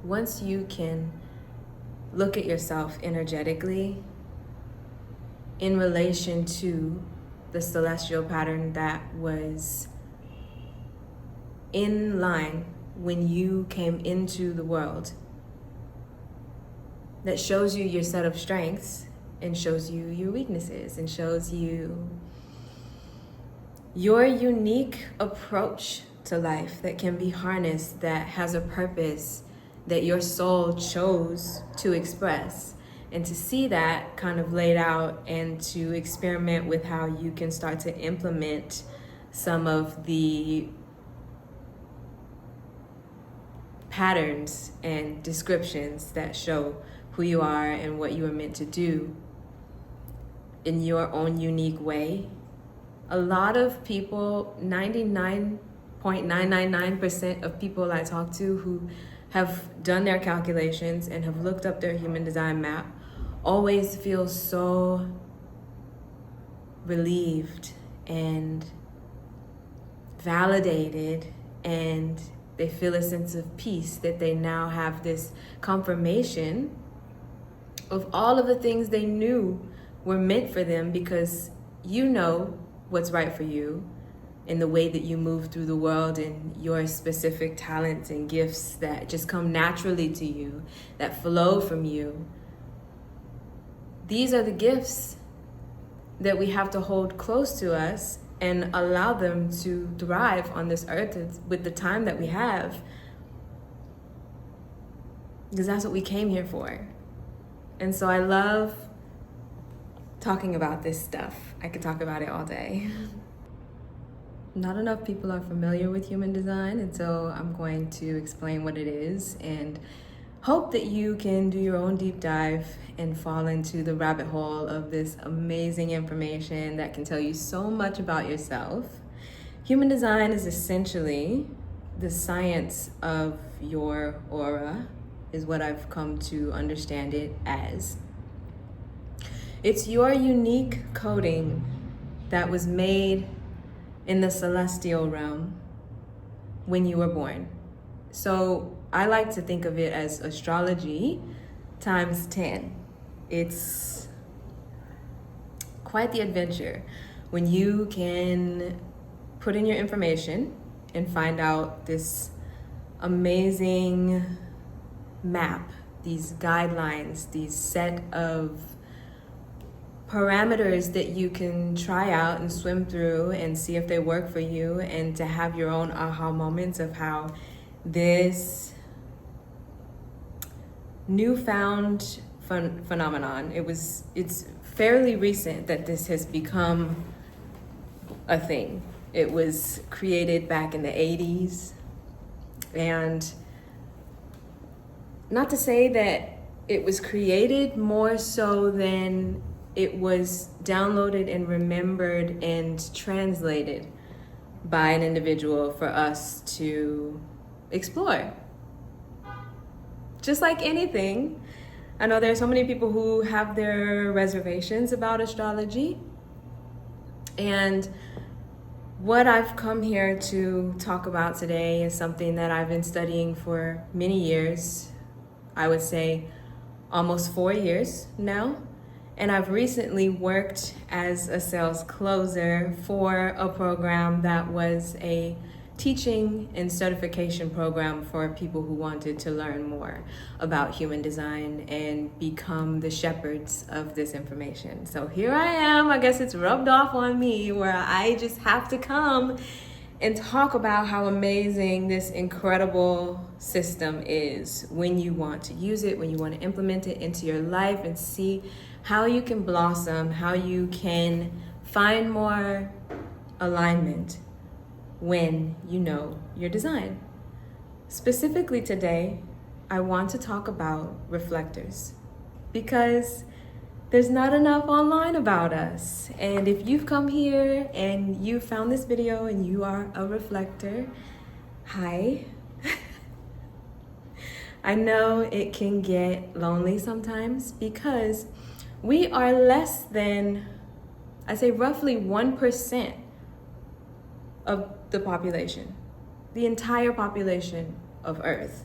once you can look at yourself energetically in relation to the celestial pattern that was in line when you came into the world, that shows you your set of strengths and shows you your weaknesses and shows you your unique approach to life that can be harnessed, that has a purpose that your soul chose to express. And to see that kind of laid out and to experiment with how you can start to implement some of the patterns and descriptions that show who you are and what you are meant to do in your own unique way. A lot of people, 99.999% of people I talk to who have done their calculations and have looked up their human design map, always feel so relieved and validated, and they feel a sense of peace that they now have this confirmation of all of the things they knew were meant for them, because you know what's right for you in the way that you move through the world and your specific talents and gifts that just come naturally to you, that flow from you. These are the gifts that we have to hold close to us and allow them to thrive on this earth with the time that we have, because that's what we came here for. And so I love talking about this stuff. I could talk about it all day. Not enough people are familiar with human design, and so I'm going to explain what it is and hope that you can do your own deep dive and fall into the rabbit hole of this amazing information that can tell you so much about yourself. Human design is essentially the science of your aura, is what I've come to understand it as. It's your unique coding that was made in the celestial realm when you were born. So I like to think of it as astrology times 10. It's quite the adventure when you can put in your information and find out this amazing map, these guidelines, these set of parameters that you can try out and swim through and see if they work for you, and to have your own aha moments of how this newfound phenomenon, it's fairly recent that this has become a thing. It was created back in the 80s, and not to say that it was created more so than it was downloaded and remembered and translated by an individual for us to explore. Just like anything, I know there are so many people who have their reservations about astrology, and what I've come here to talk about today is something that I've been studying for many years. I would say almost 4 years now. And I've recently worked as a sales closer for a program that was a teaching and certification program for people who wanted to learn more about human design and become the shepherds of this information. So here I am. I guess it's rubbed off on me where I just have to come and talk about how amazing this incredible system is when you want to use it, when you want to implement it into your life and see how you can blossom, how you can find more alignment when you know your design. Specifically today, I want to talk about reflectors, because there's not enough online about us. And if you've come here and you found this video and you are a reflector, hi. I know it can get lonely sometimes because we are less than, I say roughly 1% of the population, the entire population of Earth.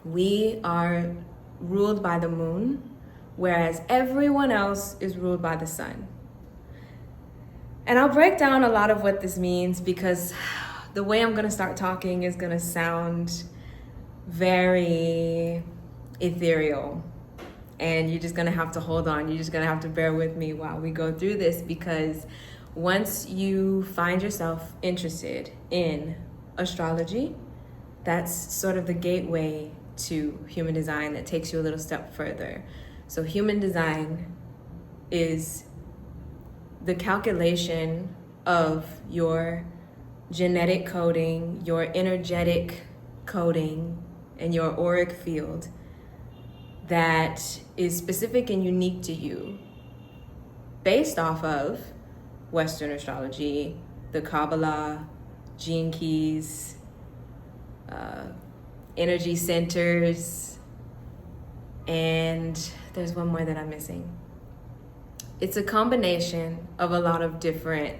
We are ruled by the moon, whereas everyone else is ruled by the sun. And I'll break down a lot of what this means because the way I'm going to start talking is going to sound very ethereal. And you're just going to have to hold on. You're just going to have to bear with me while we go through this, because once you find yourself interested in astrology, that's sort of the gateway to human design that takes you a little step further. So human design is the calculation of your genetic coding, your energetic coding, and your auric field that is specific and unique to you based off of Western astrology, the Kabbalah, gene keys, energy centers, and there's one more that I'm missing. It's a combination of a lot of different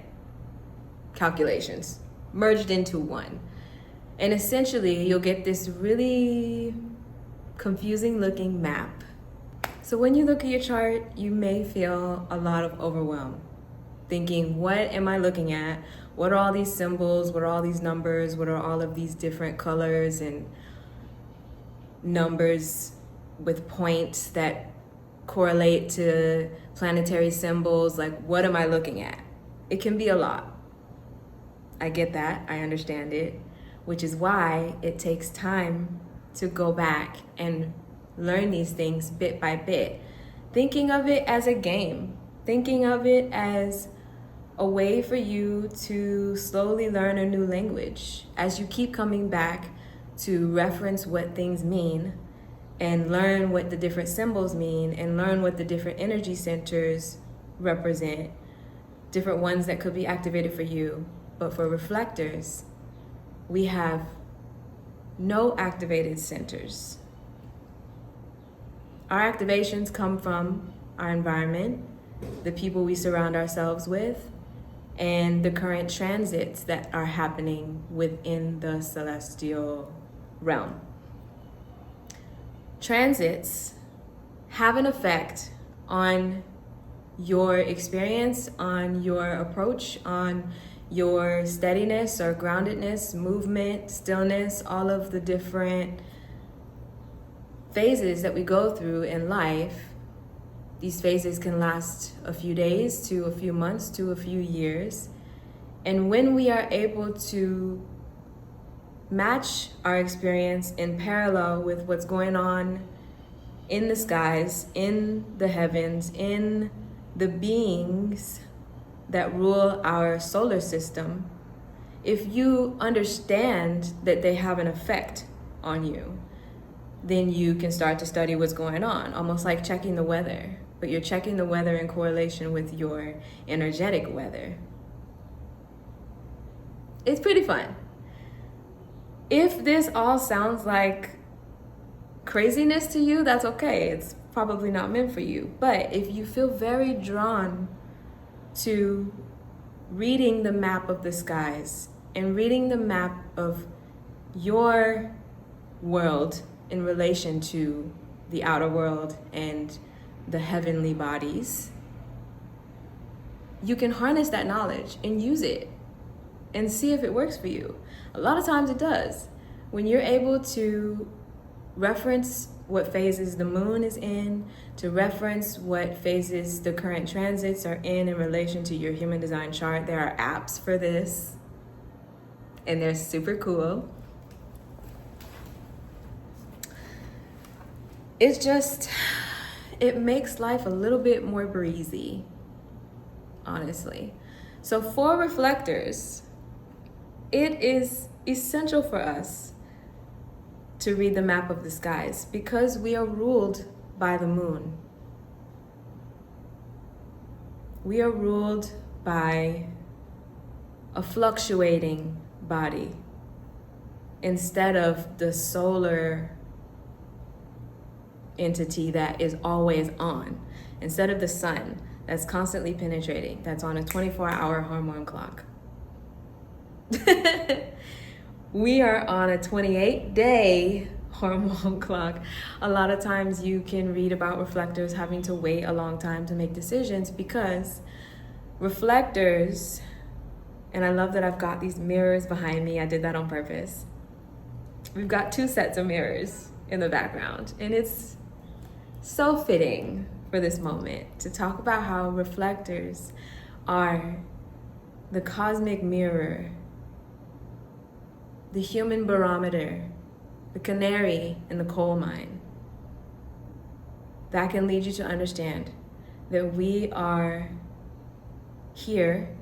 calculations merged into one. And essentially, you'll get this really confusing looking map. So when you look at your chart, you may feel a lot of overwhelm, thinking, what am I looking at? What are all these symbols? What are all these numbers? What are all of these different colors and numbers with points that correlate to planetary symbols? Like, what am I looking at? It can be a lot. I get that. I understand it, which is why it takes time to go back and learn these things bit by bit. Thinking of it as a game, thinking of it as a way for you to slowly learn a new language as you keep coming back to reference what things mean and learn what the different symbols mean and learn what the different energy centers represent, different ones that could be activated for you. But for reflectors, we have no activated centers. Our activations come from our environment, the people we surround ourselves with, and the current transits that are happening within the celestial realm. Transits have an effect on your experience, on your approach, on your steadiness or groundedness, movement, stillness, all of the different phases that we go through in life. These phases can last a few days to a few months to a few years. And when we are able to match our experience in parallel with what's going on in the skies, in the heavens, in the beings that rule our solar system, if you understand that they have an effect on you, then you can start to study what's going on, almost like checking the weather. But you're checking the weather in correlation with your energetic weather. It's pretty fun. If this all sounds like craziness to you, that's okay. It's probably not meant for you. But if you feel very drawn to reading the map of the skies and reading the map of your world in relation to the outer world and the heavenly bodies, you can harness that knowledge and use it and see if it works for you. A lot of times it does. When you're able to reference what phases the moon is in, to reference what phases the current transits are in relation to your human design chart. There are apps for this, and they're super cool. It makes life a little bit more breezy, honestly. So for reflectors, it is essential for us to read the map of the skies because we are ruled by the moon. We are ruled by a fluctuating body instead of the solar entity that is always on, instead of the sun that's constantly penetrating, that's on a 24-hour hormone clock. We are on a 28-day hormone clock. A lot of times you can read about reflectors having to wait a long time to make decisions because reflectors, and I love that I've got these mirrors behind me. I did that on purpose. We've got 2 sets of mirrors in the background, and it's so fitting for this moment to talk about how reflectors are the cosmic mirror, the human barometer, the canary in the coal mine. That can lead you to understand that we are here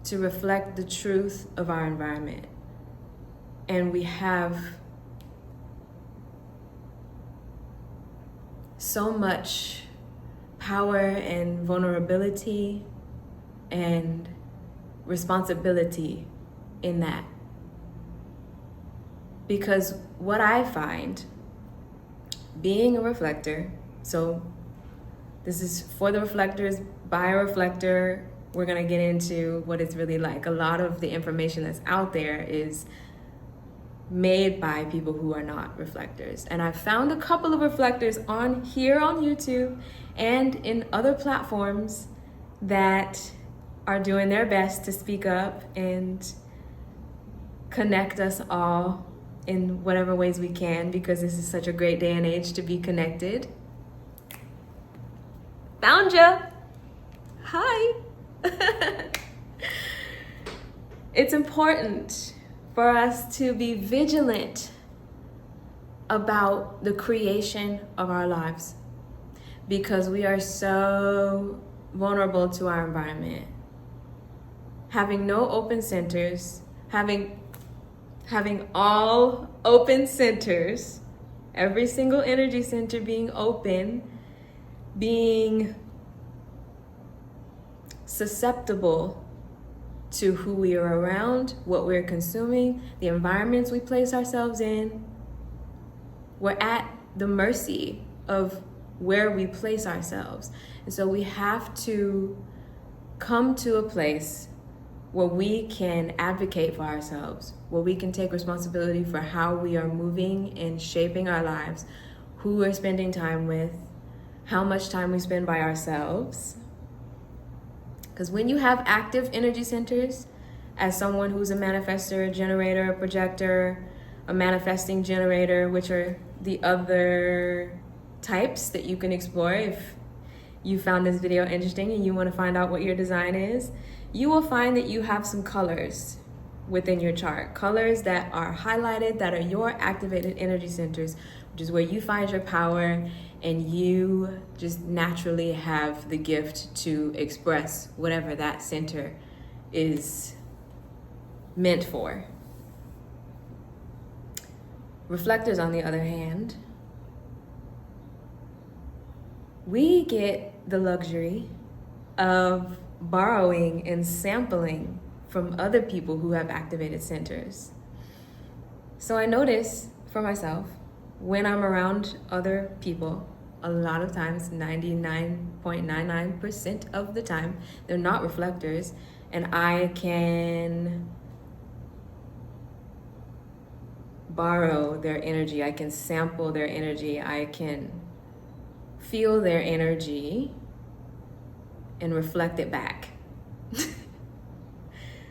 to reflect the truth of our environment. And we have so much power and vulnerability and responsibility in that. Because what I find being a reflector, so this is for the reflectors, by a reflector, we're gonna get into what it's really like. A lot of the information that's out there is made by people who are not reflectors. And I've found a couple of reflectors on YouTube and in other platforms that are doing their best to speak up and connect us all in whatever ways we can, because this is such a great day and age to be connected. Found ya! Hi! It's important for us to be vigilant about the creation of our lives, because we are so vulnerable to our environment. Having no open centers, having all open centers, every single energy center being open, being susceptible to who we are around, what we're consuming, the environments we place ourselves in. We're at the mercy of where we place ourselves. And so we have to come to a place where we can advocate for ourselves, where we can take responsibility for how we are moving and shaping our lives, who we're spending time with, how much time we spend by ourselves. Because when you have active energy centers, as someone who's a manifestor, a generator, a projector, a manifesting generator, which are the other types that you can explore if you found this video interesting and you want to find out what your design is, you will find that you have some colors within your chart. Colors that are highlighted, that are your activated energy centers, which is where you find your power and you just naturally have the gift to express whatever that center is meant for. Reflectors, on the other hand, we get the luxury of borrowing and sampling from other people who have activated centers. So I notice for myself, when I'm around other people, a lot of times, 99.99% of the time, they're not reflectors, and I can borrow their energy, I can sample their energy, I can feel their energy and reflect it back.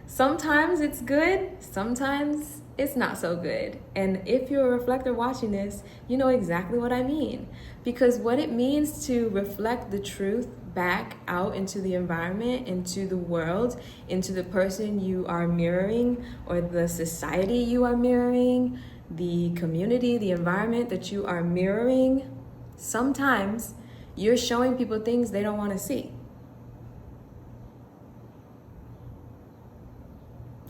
Sometimes it's good, sometimes it's not so good. And if you're a reflector watching this, you know exactly what I mean. Because what it means to reflect the truth back out into the environment, into the world, into the person you are mirroring, or the society you are mirroring, the community, the environment that you are mirroring, sometimes you're showing people things they don't want to see.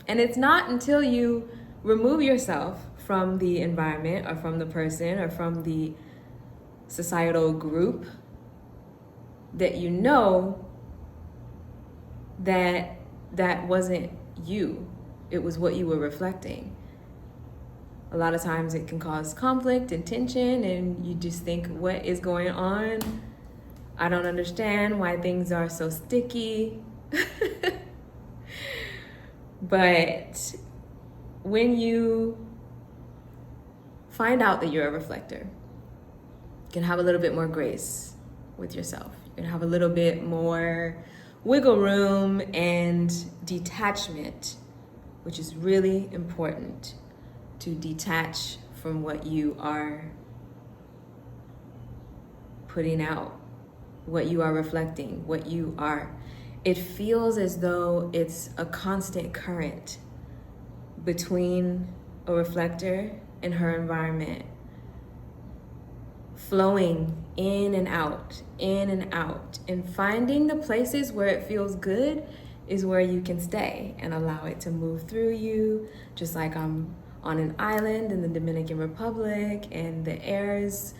And it's not until you remove yourself from the environment or from the person or from the societal group that you know that that wasn't you. It was what you were reflecting. A lot of times it can cause conflict and tension, and you just think, what is going on? I don't understand why things are so sticky. But when you find out that you're a reflector. You can have a little bit more grace with yourself. You can have a little bit more wiggle room and detachment, which is really important, to detach from what you are putting out, what you are reflecting, what you are. It feels as though it's a constant current between a reflector and her environment, flowing in and out, and finding the places where it feels good is where you can stay and allow it to move through you. Just like I'm on an island in the Dominican Republic and the air is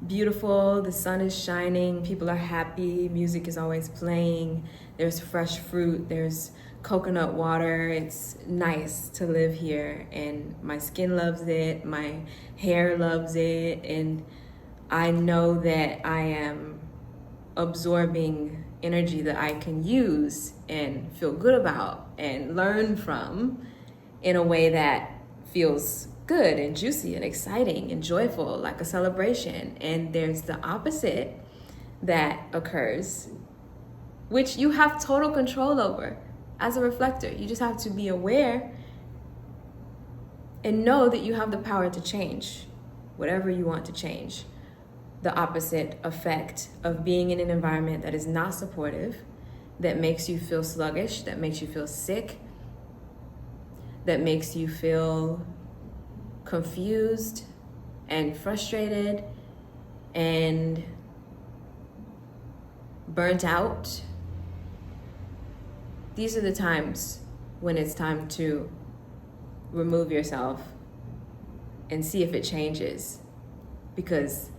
beautiful, the sun is shining, people are happy, music is always playing, there's fresh fruit, there's coconut water. It's nice to live here, and my skin loves it, my hair loves it, and I know that I am absorbing energy that I can use and feel good about and learn from in a way that feels good and juicy and exciting and joyful, like a celebration. And there's the opposite that occurs, which you have total control over as a reflector. You just have to be aware and know that you have the power to change whatever you want to change. The opposite effect of being in an environment that is not supportive, that makes you feel sluggish, that makes you feel sick, that makes you feel confused and frustrated and burnt out. These are the times when it's time to remove yourself and see if it changes. Because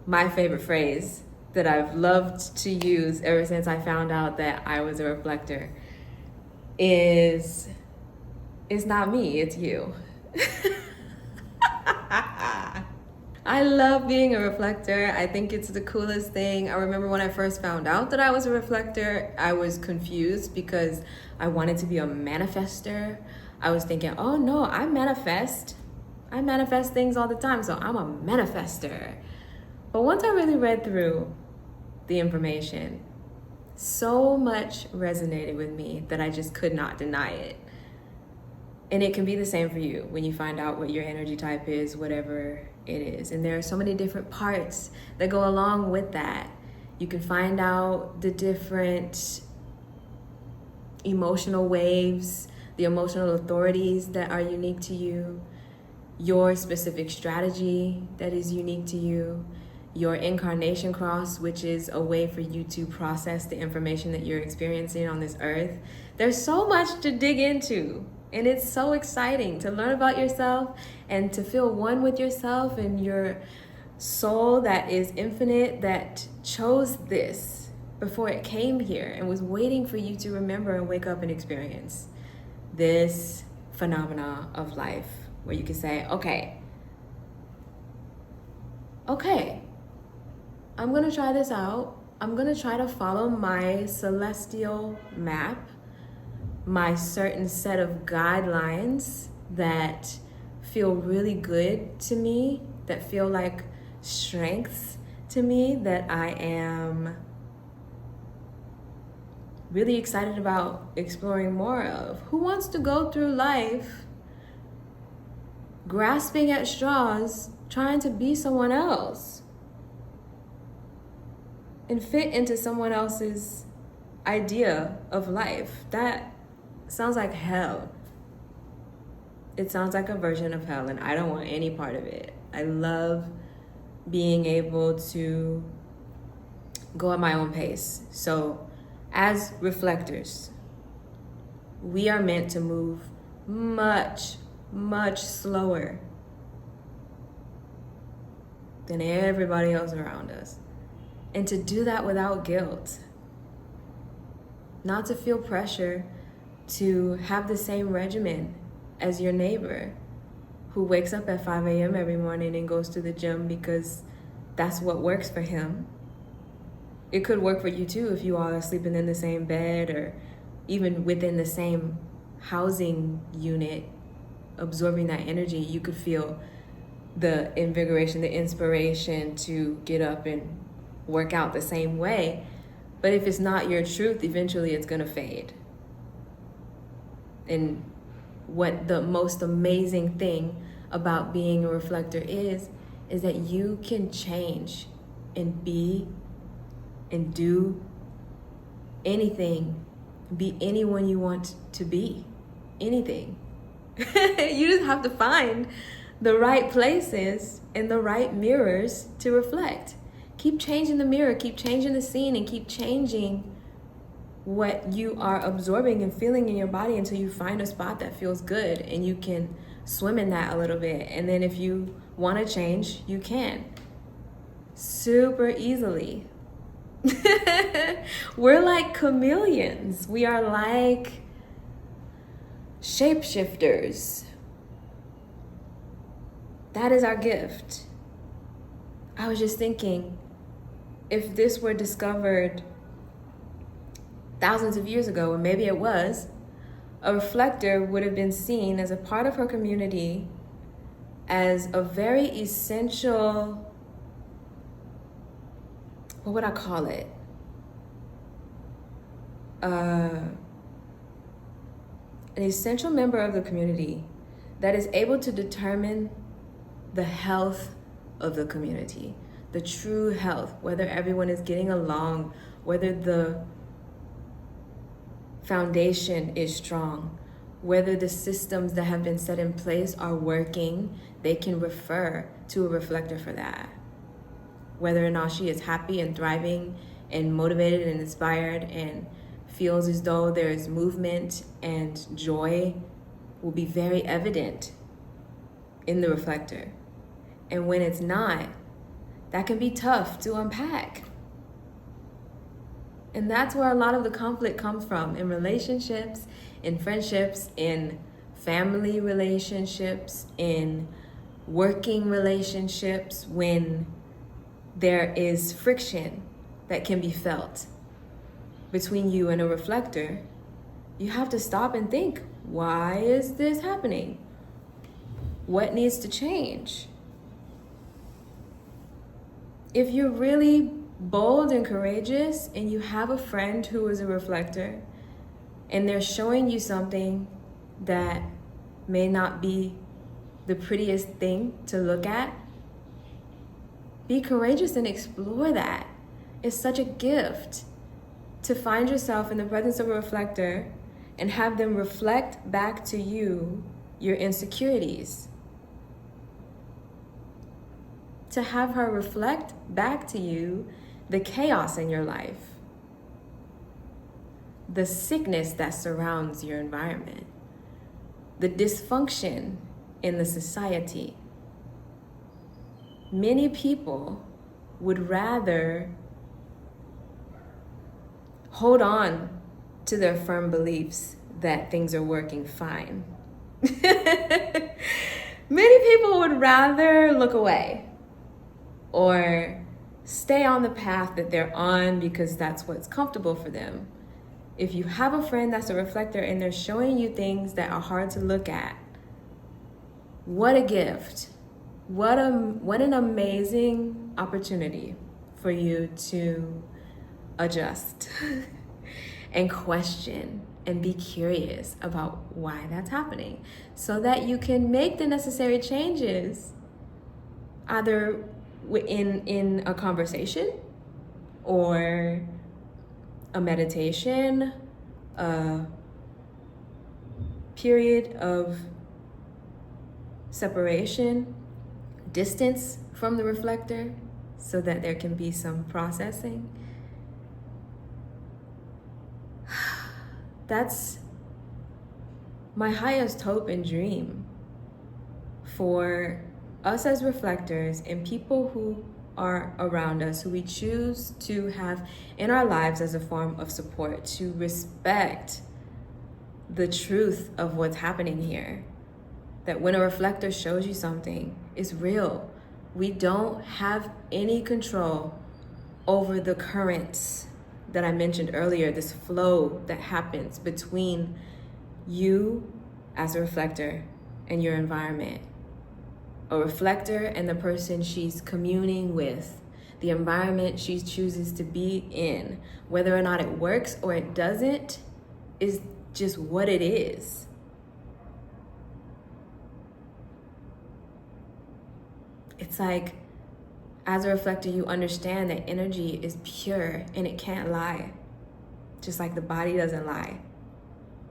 my favorite phrase that I've loved to use ever since I found out that I was a reflector is, it's not me, it's you. I love being a reflector. I think it's the coolest thing. I remember when I first found out that I was a reflector, I was confused because I wanted to be a manifester. I was thinking, oh no, I manifest things all the time, so I'm a manifester. But once I really read through the information, so much resonated with me that I just could not deny it. And it can be the same for you when you find out what your energy type is, whatever it is. And there are so many different parts that go along with that. You can find out the different emotional waves, the emotional authorities that are unique to you, your specific strategy that is unique to you, your incarnation cross, which is a way for you to process the information that you're experiencing on this earth. There's so much to dig into. And it's so exciting to learn about yourself and to feel one with yourself and your soul that is infinite, that chose this before it came here and was waiting for you to remember and wake up and experience this phenomena of life, where you can say, okay, I'm gonna try this out. I'm gonna try to follow my celestial map, my certain set of guidelines that feel really good to me, that feel like strengths to me, that I am really excited about exploring more of. Who wants to go through life grasping at straws, trying to be someone else and fit into someone else's idea of life? That sounds like hell. It sounds like a version of hell, and I don't want any part of it. I love being able to go at my own pace. So as reflectors, we are meant to move much, much slower than everybody else around us. And to do that without guilt. Not to feel pressure to have the same regimen as your neighbor who wakes up at 5 a.m. every morning and goes to the gym because that's what works for him. It could work for you too if you all are sleeping in the same bed or even within the same housing unit, absorbing that energy. You could feel the invigoration, the inspiration to get up and work out the same way. But if it's not your truth, eventually it's going to fade. And what the most amazing thing about being a reflector is that you can change and be and do anything, be anyone you want to be, anything. You just have to find the right places and the right mirrors to reflect. Keep changing the mirror, keep changing the scene, and keep changing what you are absorbing and feeling in your body until you find a spot that feels good and you can swim in that a little bit. And then if you want to change, you can. Super easily. We're like chameleons. We are like shapeshifters. That is our gift. I was just thinking, if this were discovered thousands of years ago, and maybe it was, a reflector would have been seen as a part of her community as a very essential, what would I call it? An essential member of the community that is able to determine the health of the community, the true health, whether everyone is getting along, whether the foundation is strong, whether the systems that have been set in place are working. They can refer to a reflector for that. Whether or not she is happy and thriving and motivated and inspired and feels as though there is movement and joy will be very evident in the reflector. And when it's not, that can be tough to unpack. And that's where a lot of the conflict comes from, in relationships, in friendships, in family relationships, in working relationships, when there is friction that can be felt between you and a reflector. You have to stop and think, why is this happening? What needs to change? If you're really bold and courageous and you have a friend who is a reflector and they're showing you something that may not be the prettiest thing to look at, be courageous and explore that. It's such a gift to find yourself in the presence of a reflector and have them reflect back to you your insecurities. To have her reflect back to you the chaos in your life, the sickness that surrounds your environment, the dysfunction in the society. Many people would rather hold on to their firm beliefs that things are working fine. Many people would rather look away or stay on the path that they're on because that's what's comfortable for them. If you have a friend that's a reflector and they're showing you things that are hard to look at, what a gift. What an amazing opportunity for you to adjust and question and be curious about why that's happening so that you can make the necessary changes, either in a conversation or a meditation, a period of separation, distance from the reflector so that there can be some processing. That's my highest hope and dream for us as reflectors and people who are around us, who we choose to have in our lives as a form of support, to respect the truth of what's happening here. That when a reflector shows you something, it's real. We don't have any control over the currents that I mentioned earlier, this flow that happens between you as a reflector and your environment. a reflector and the person she's communing with, the environment she chooses to be in, whether or not it works or it doesn't, is just what it is. It's like, as a reflector, you understand that energy is pure and it can't lie. Just like the body doesn't lie.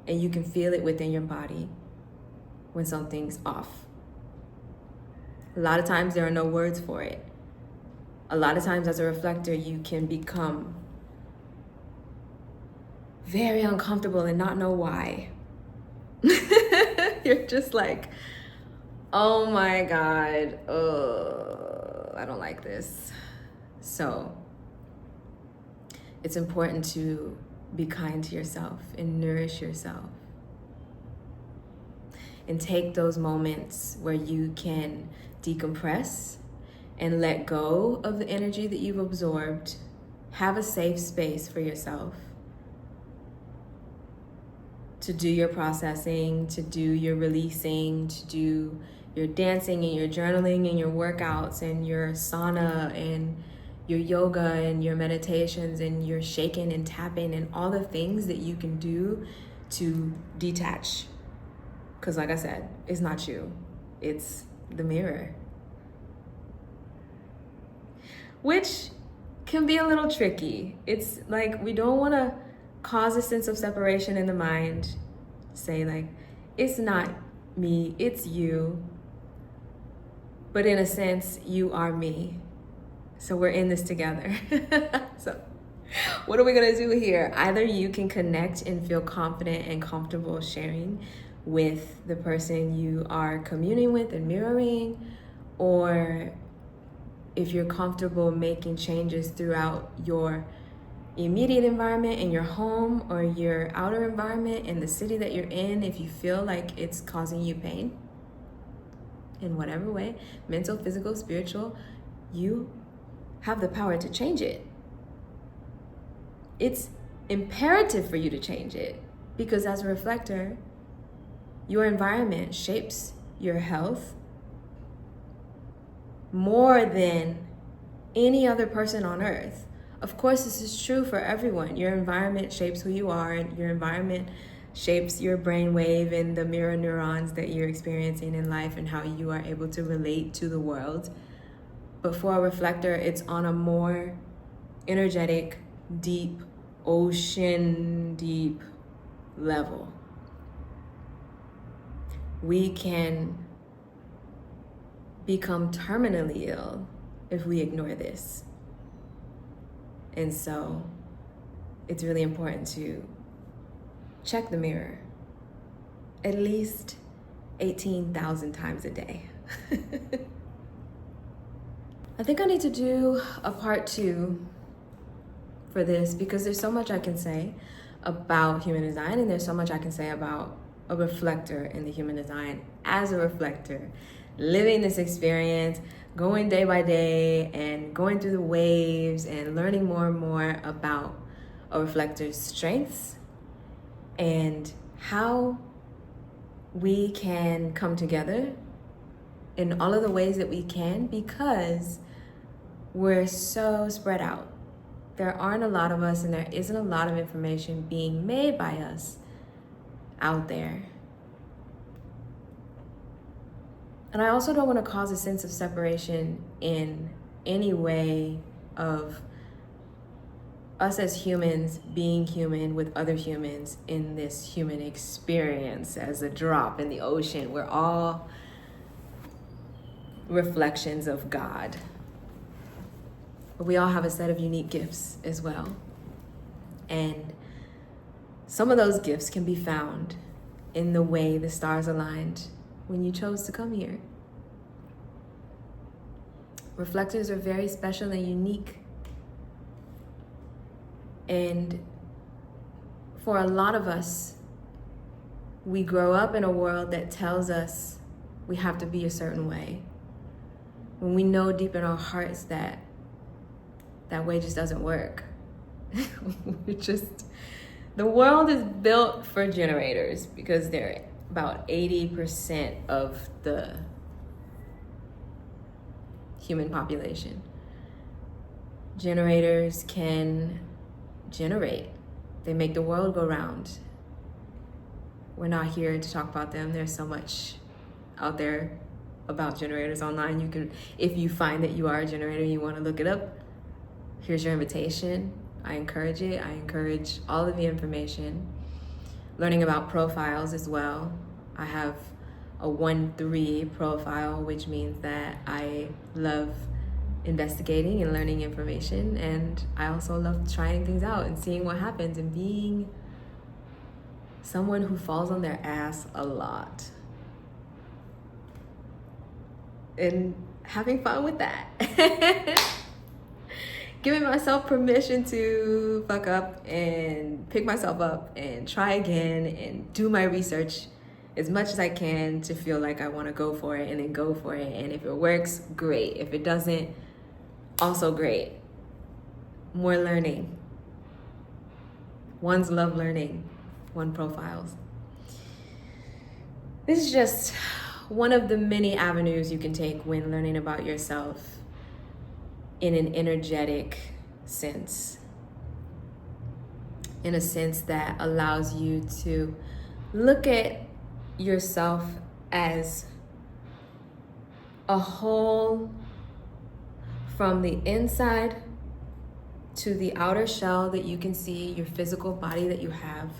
And you can feel it within your body when something's off. A lot of times there are no words for it. A lot of times as a reflector, you can become very uncomfortable and not know why. You're just like, oh my God, I don't like this. So it's important to be kind to yourself and nourish yourself. And take those moments where you can decompress and let go of the energy that you've absorbed. Have a safe space for yourself to do your processing, to do your releasing, to do your dancing and your journaling and your workouts and your sauna and your yoga and your meditations and your shaking and tapping and all the things that you can do to detach. Because like I said, it's not you, it's the mirror. Which can be a little tricky. It's like we don't want to cause a sense of separation in the mind. Say like, it's not me, it's you. But in a sense, you are me. So we're in this together. So what are we gonna do here? Either you can connect and feel confident and comfortable sharing with the person you are communing with and mirroring, or if you're comfortable making changes throughout your immediate environment in your home or your outer environment in the city that you're in, if you feel like it's causing you pain in whatever way, mental, physical, spiritual, you have the power to change it. It's imperative for you to change it because as a reflector, your environment shapes your health more than any other person on earth. Of course, this is true for everyone. Your environment shapes who you are, and your environment shapes your brainwave and the mirror neurons that you're experiencing in life and how you are able to relate to the world. But for a reflector, it's on a more energetic, deep, ocean deep level. We can become terminally ill if we ignore this. And so it's really important to check the mirror at least 18,000 times a day. I think I need to do a part 2 for this because there's so much I can say about human design, and there's so much I can say about a reflector in the human design as a reflector, living this experience, going day by day and going through the waves and learning more and more about a reflector's strengths and how we can come together in all of the ways that we can because we're so spread out. There aren't a lot of us and there isn't a lot of information being made by us out there. And I also don't want to cause a sense of separation in any way of us as humans being human with other humans in this human experience as a drop in the ocean. We're all reflections of God. But we all have a set of unique gifts as well. And some of those gifts can be found in the way the stars aligned when you chose to come here. Reflectors are very special and unique. And for a lot of us, we grow up in a world that tells us we have to be a certain way. When we know deep in our hearts that that way just doesn't work. The world is built for generators because they're about 80% of the human population. Generators can generate. They make the world go round. We're not here to talk about them. There's so much out there about generators online. You can, if you find that you are a generator and you want to look it up, here's your invitation. I encourage it. I encourage all of the information. Learning about profiles as well. I have a 1-3 profile, which means that I love investigating and learning information, and I also love trying things out and seeing what happens and being someone who falls on their ass a lot and having fun with that. Giving myself permission to fuck up and pick myself up and try again and do my research as much as I can to feel like I want to go for it, and then go for it. And if it works, great. If it doesn't, also great. More learning. Ones love learning. One profiles. This is just one of the many avenues you can take when learning about yourself in an energetic sense. In a sense that allows you to look at yourself as a whole, from the inside to the outer shell that you can see, your physical body that you have,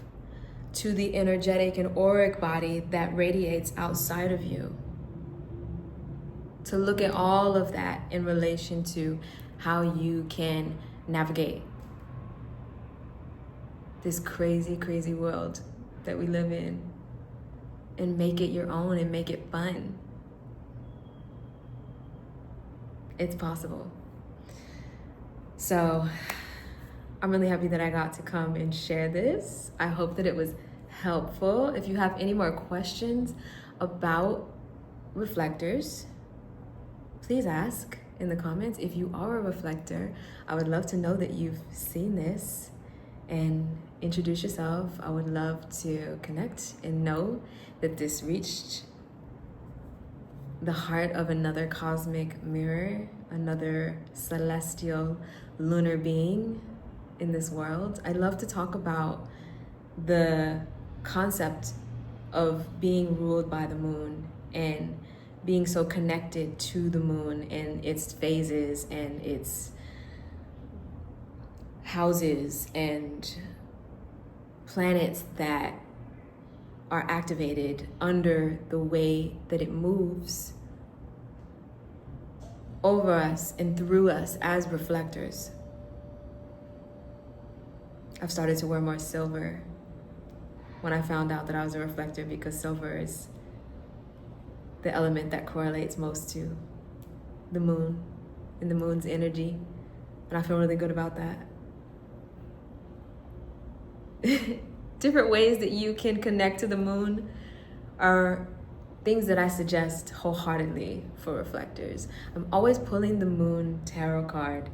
to the energetic and auric body that radiates outside of you. To look at all of that in relation to how you can navigate this crazy, crazy world that we live in and make it your own and make it fun. It's possible. So I'm really happy that I got to come and share this. I hope that it was helpful. If you have any more questions about reflectors, please ask in the comments. If you are a reflector, I would love to know that you've seen this and introduce yourself. I would love to connect and know that this reached the heart of another cosmic mirror, another celestial lunar being in this world. I love to talk about the concept of being ruled by the moon and being so connected to the moon and its phases and its houses and planets that are activated under the way that it moves over us and through us as reflectors. I've started to wear more silver when I found out that I was a reflector, because silver is the element that correlates most to the moon and the moon's energy. And I feel really good about that. Different ways that you can connect to the moon are things that I suggest wholeheartedly for reflectors. I'm always pulling the moon tarot card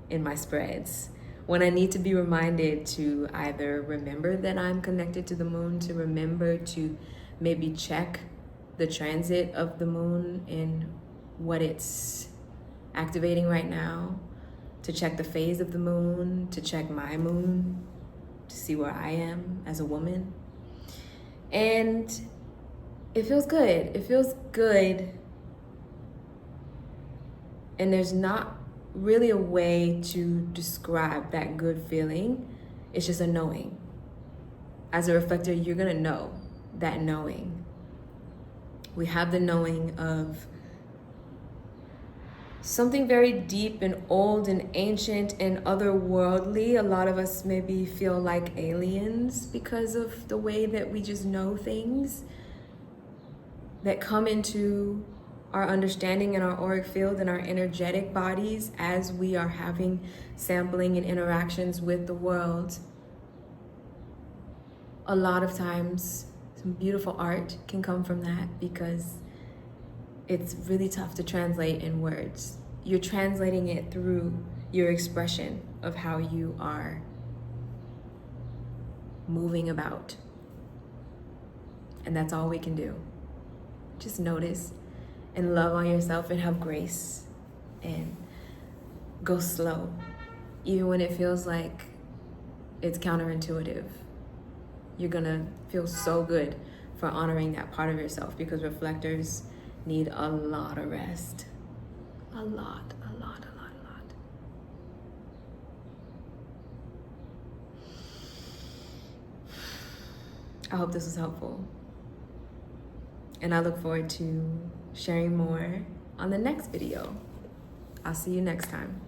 in my spreads when I need to be reminded to either remember that I'm connected to the moon, to remember to maybe check the transit of the moon and what it's activating right now, to check the phase of the moon, to check my moon, to see where I am as a woman. And it feels good. It feels good. And there's not really a way to describe that good feeling. It's just a knowing. As a reflector, you're gonna know that knowing. We have the knowing of something very deep and old and ancient and otherworldly. A lot of us maybe feel like aliens because of the way that we just know things that come into our understanding in our auric field and our energetic bodies as we are having sampling and interactions with the world. A lot of times, some beautiful art can come from that because it's really tough to translate in words. You're translating it through your expression of how you are moving about. And that's all we can do. Just notice and love on yourself and have grace and go slow, even when it feels like it's counterintuitive. You're gonna feel so good for honoring that part of yourself, because reflectors need a lot of rest. A lot. I hope this was helpful. And I look forward to sharing more on the next video. I'll see you next time.